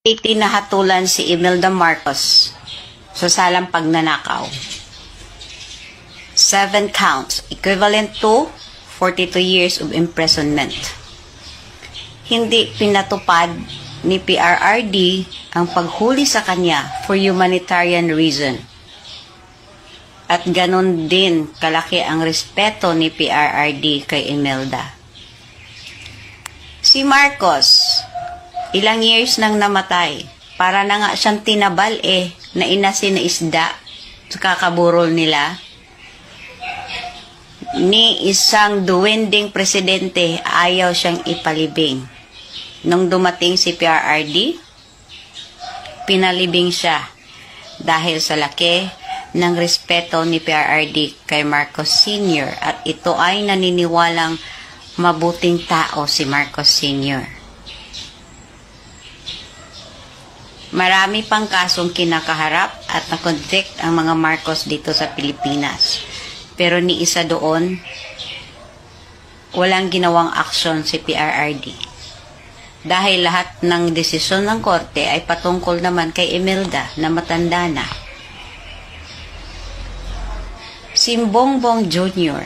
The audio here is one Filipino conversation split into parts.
Itinahatulan si Imelda Marcos sa salang pagnanakaw. 7 counts, equivalent to 42 years of imprisonment. Hindi pinatupad ni PRRD ang paghuli sa kanya for humanitarian reason. At ganon din kalaki ang respeto ni PRRD kay Imelda. Si Marcos, ilang years nang namatay. Para na nga siyang tinabal na inasin na isda sa kakaburol nila. Ni isang duwending presidente, ayaw siyang ipalibing. Nung dumating si PRRD, pinalibing siya dahil sa laki ng respeto ni PRRD kay Marcos Sr. At ito ay naniniwalang mabuting tao si Marcos Sr. Marami pang kasong kinakaharap at nakonvict ang mga Marcos dito sa Pilipinas. Pero ni isa doon, walang ginawang aksyon si PRRD. Dahil lahat ng desisyon ng korte ay patungkol naman kay Imelda na matanda na. Si Bongbong Jr.,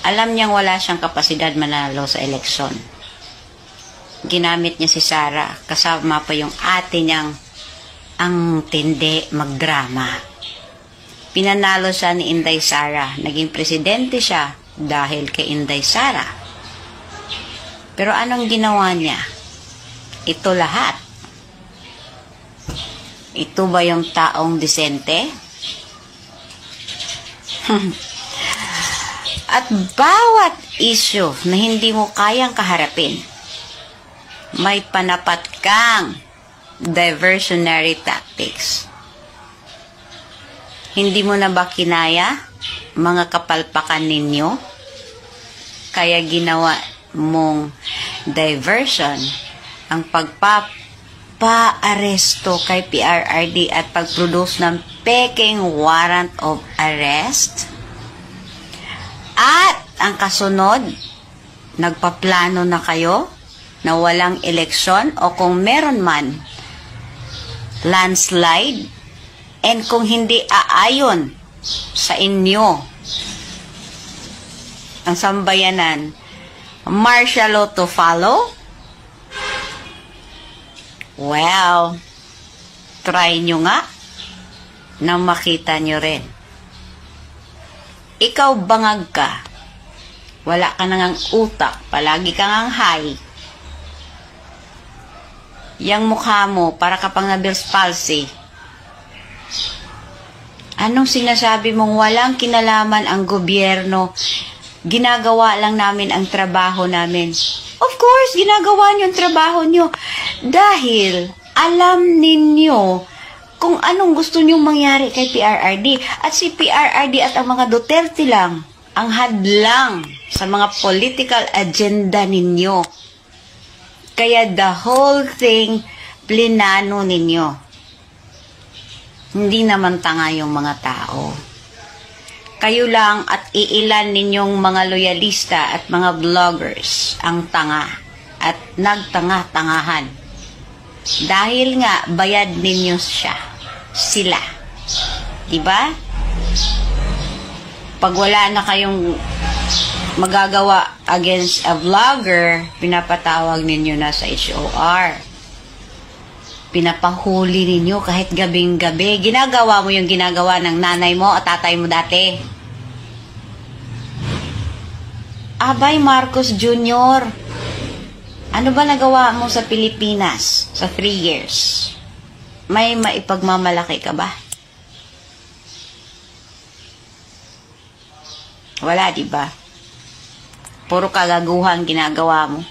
alam niyang wala siyang kapasidad manalo sa eleksyon. Ginamit niya si Sara, kasama pa yung ate niyang ang tindi magdrama. Pinanalo siya ni Inday Sara. Naging presidente siya dahil kay Inday Sara. Pero anong ginawa niya? Ito lahat. Ito ba yung taong disente? At bawat issue na hindi mo kayang kaharapin, may panapat kang diversionary tactics. Hindi mo na ba kinaya mga kapalpakan ninyo? Kaya ginawa mong diversion ang pagpapaaresto kay PRRD at pagproduce ng peking warrant of arrest? At ang kasunod, nagpaplano na kayo na walang eleksyon o kung meron man, landslide, and kung hindi aayon sa inyo ang sambayanan, martial law to follow? Well, try nyo nga na makita nyo rin. Ikaw bangag ka, wala ka nang utak, palagi ka ngang high. Yang mukha mo, para ka pang na-Bell's palsy. Anong sinasabi mong walang kinalaman ang gobyerno? Ginagawa lang namin ang trabaho namin. Of course, ginagawa niyo ang trabaho niyo. Dahil alam ninyo kung anong gusto niyong mangyari kay PRRD. At si PRRD at ang mga Duterte lang ang hadlang sa mga political agenda ninyo. Kaya the whole thing, plinano ninyo. Hindi naman tanga yung mga tao. Kayo lang at iilan ninyong mga loyalista at mga vloggers ang tanga at nagtanga-tangahan. Dahil nga, bayad ninyo sila. Diba? Pag wala na kayong magagawa against a vlogger, pinapatawag ninyo na sa HOR. Pinapahuli ninyo kahit gabing-gabi. Ginagawa mo yung ginagawa ng nanay mo at tatay mo dati. Abay, Marcos Jr., ano ba nagawa mo sa Pilipinas sa 3 years? May maipagmamalaki ka ba? Wala, diba? Puro kagaguhan ginagawa mo.